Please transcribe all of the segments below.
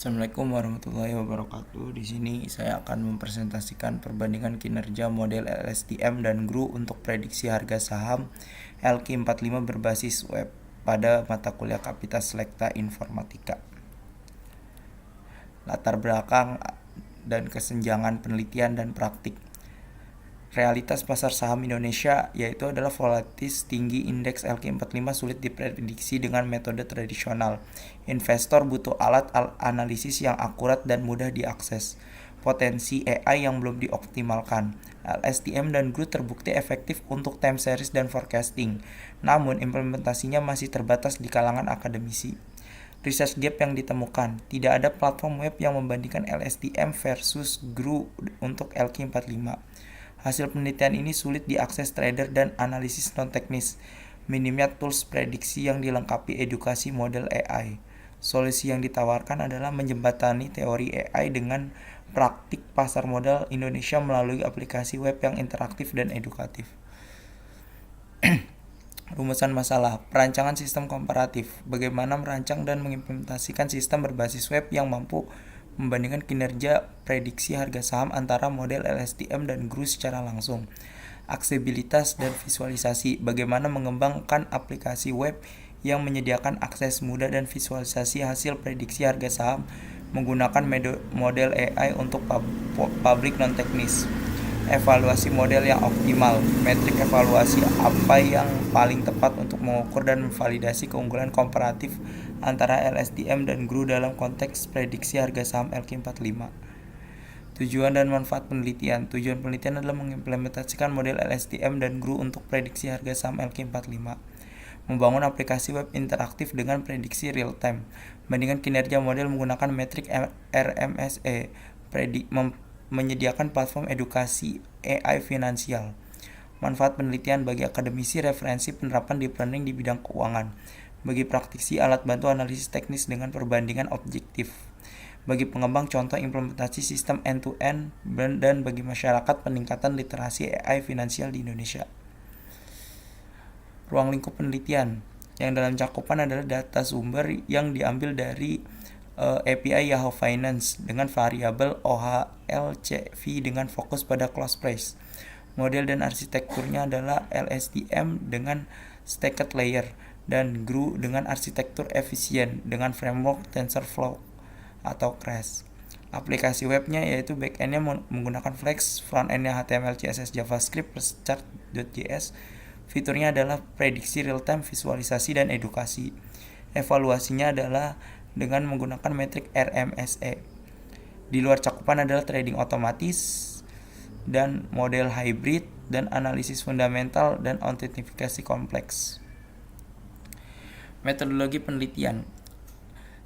Assalamualaikum warahmatullahi wabarakatuh. Di sini saya akan mempresentasikan perbandingan kinerja model LSTM dan GRU untuk prediksi harga saham LQ45 berbasis web pada mata kuliah Kapita Selekta Informatika. Latar belakang dan kesenjangan penelitian dan praktik. Realitas pasar saham Indonesia yaitu adalah volatilitas tinggi, indeks LQ45 sulit diprediksi dengan metode tradisional. Investor butuh alat analisis yang akurat dan mudah diakses. Potensi AI yang belum dioptimalkan. LSTM dan GRU terbukti efektif untuk time series dan forecasting, namun implementasinya masih terbatas di kalangan akademisi. Research gap yang ditemukan. Tidak ada platform web yang membandingkan LSTM versus GRU untuk LQ45. Hasil penelitian ini sulit diakses trader dan analisis non-teknis. Minimnya tools prediksi yang dilengkapi edukasi model AI. Solusi yang ditawarkan adalah menjembatani teori AI dengan praktik pasar modal Indonesia melalui aplikasi web yang interaktif dan edukatif. Rumusan masalah, perancangan sistem komparatif. Bagaimana merancang dan mengimplementasikan sistem berbasis web yang mampu membandingkan kinerja prediksi harga saham antara model LSTM dan GRU secara langsung. Aksesibilitas dan visualisasi, bagaimana mengembangkan aplikasi web yang menyediakan akses mudah dan visualisasi hasil prediksi harga saham menggunakan model AI untuk publik non-teknis. Evaluasi model yang optimal, metrik evaluasi apa yang paling tepat untuk mengukur dan memvalidasi keunggulan komparatif antara LSTM dan GRU dalam konteks prediksi harga saham LQ45. Tujuan dan manfaat penelitian. Tujuan penelitian adalah mengimplementasikan model LSTM dan GRU untuk prediksi harga saham LQ45. Membangun aplikasi web interaktif dengan prediksi real time. Bandingkan kinerja model menggunakan metrik RMSE. Menyediakan platform edukasi AI finansial. Manfaat penelitian bagi akademisi, referensi penerapan deep learning di bidang keuangan. Bagi praktisi, alat bantu analisis teknis dengan perbandingan objektif. Bagi pengembang, contoh implementasi sistem end-to-end, dan bagi masyarakat, peningkatan literasi AI finansial di Indonesia. Ruang lingkup penelitian, yang dalam cakupan adalah data sumber yang diambil dari API Yahoo Finance dengan variabel OHLCV dengan fokus pada close price. Model dan arsitekturnya adalah LSTM dengan stacked layer dan GRU dengan arsitektur efisien dengan framework TensorFlow atau Crash. Aplikasi webnya yaitu backendnya menggunakan Flex, frontendnya HTML, CSS, JavaScript plus Chart.js. Fiturnya adalah prediksi real-time, visualisasi, dan edukasi. Evaluasinya adalah dengan menggunakan metrik RMSE. Di luar cakupan adalah trading otomatis dan model hybrid dan analisis fundamental dan autentifikasi kompleks. Metodologi penelitian.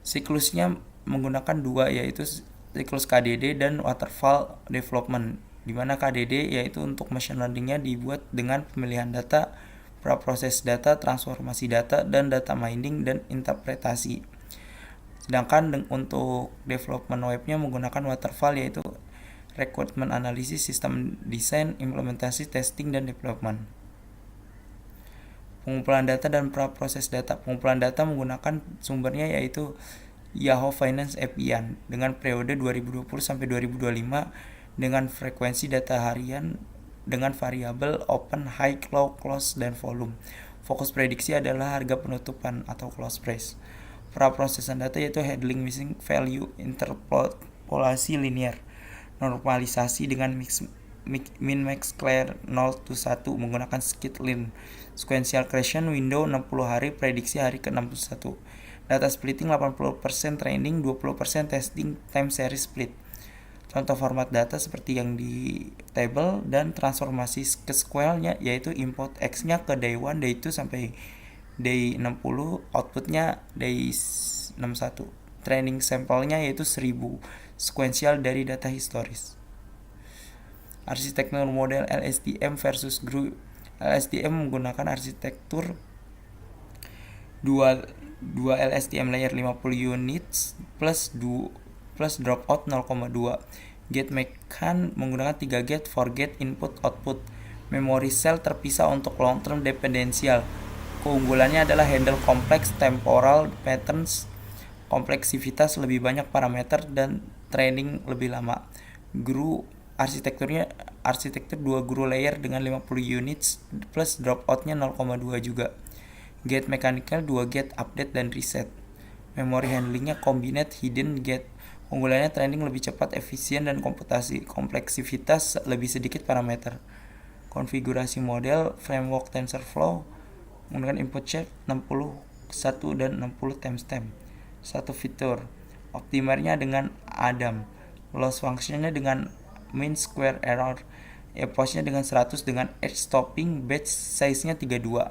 Siklusnya menggunakan dua, yaitu siklus KDD dan waterfall development, di mana KDD yaitu untuk machine learning-nya dibuat dengan pemilihan data, praproses data, transformasi data, dan data mining dan interpretasi. Sedangkan untuk development webnya menggunakan waterfall, yaitu requirement analysis, sistem desain, implementasi, testing, dan development. Pengumpulan data dan praproses data. Pengumpulan data menggunakan sumbernya yaitu Yahoo Finance API dengan periode 2020 sampai 2025 dengan frekuensi data harian dengan variabel open, high, low, close, dan volume. Fokus prediksi adalah harga penutupan atau close price. Praprosesan data yaitu handling missing value, interpolasi linear, normalisasi dengan min max clear 0 to 1 menggunakan skitlearn, sequential creation window 60 hari, prediksi hari ke-61. Data splitting 80% training, 20% testing, time series split. Contoh format data seperti yang di table dan transformasi ke SQL-nya yaitu import X-nya ke day 1, day 2 sampai day 60, outputnya day 61. Training sampelnya yaitu 1000, sequential dari data historis. Arsitektur model LSTM versus GRU. LSTM menggunakan arsitektur 2 LSTM layer 50 units plus dropout 0,2. Gate mechan menggunakan 3 gate, 4 gate input output. Memory cell terpisah untuk long term dependensial. Keunggulannya adalah handle complex temporal patterns kompleksitas lebih banyak parameter dan training lebih lama. Guru arsitektur 2 guru layer dengan 50 units plus dropout-nya 0,2 juga. Gate mechanical 2 gate update dan reset. Memory handlingnya combined hidden gate. Unggulannya training lebih cepat, efisien, dan kompleksitas lebih sedikit parameter. Konfigurasi model framework TensorFlow menggunakan input shape 61 dan 60 timestamp. Satu fitur optimernya dengan Adam, loss functionnya dengan mean square error, epoch-nya dengan 100 dengan edge stopping, batch size-nya 32.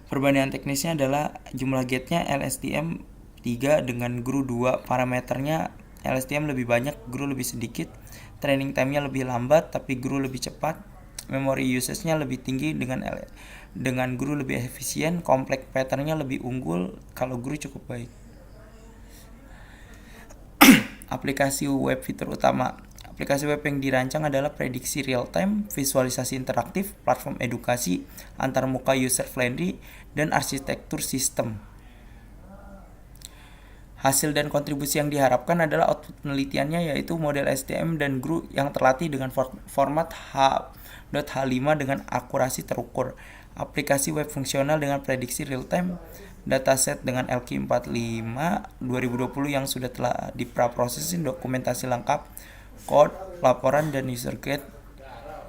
Perbandingan teknisnya adalah jumlah gate-nya LSTM 3 dengan GRU 2, parameternya LSTM lebih banyak, GRU lebih sedikit, training time-nya lebih lambat tapi GRU lebih cepat, memory usage-nya lebih tinggi dengan GRU lebih efisien, complex pattern-nya lebih unggul kalau GRU cukup baik. Aplikasi web fitur utama. Aplikasi web yang dirancang adalah prediksi real-time, visualisasi interaktif, platform edukasi, antarmuka user-friendly, dan arsitektur sistem. Hasil dan kontribusi yang diharapkan adalah output penelitiannya yaitu model STM dan GRU yang terlatih dengan format H.H5 dengan akurasi terukur. Aplikasi web fungsional dengan prediksi real-time, dataset dengan LQ45 2020 yang sudah telah dipraprosesin, dokumentasi lengkap, code, laporan, dan user guide.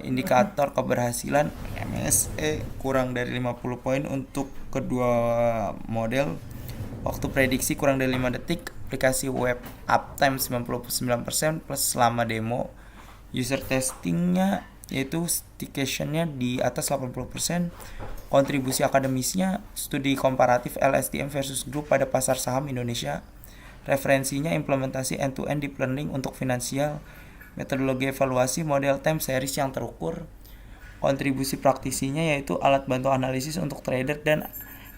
Indikator keberhasilan MSE kurang dari 50 poin untuk kedua model. Waktu prediksi kurang dari 5 detik. Aplikasi web uptime 99% plus selama demo. User testingnya yaitu staycation-nya di atas 80%. Kontribusi akademisnya studi komparatif LSTM versus GRU pada pasar saham Indonesia. Referensinya implementasi end-to-end deep learning untuk finansial. Metodologi evaluasi model time series yang terukur. Kontribusi praktisinya yaitu alat bantu analisis untuk trader dan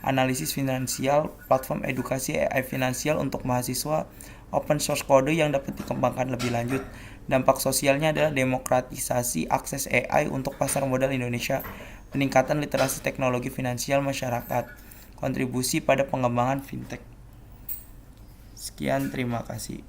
analisis finansial, platform edukasi AI finansial untuk mahasiswa, open source kode yang dapat dikembangkan lebih lanjut. Dampak sosialnya adalah demokratisasi akses AI untuk pasar modal Indonesia, peningkatan literasi teknologi finansial masyarakat, kontribusi pada pengembangan fintech. Sekian, terima kasih.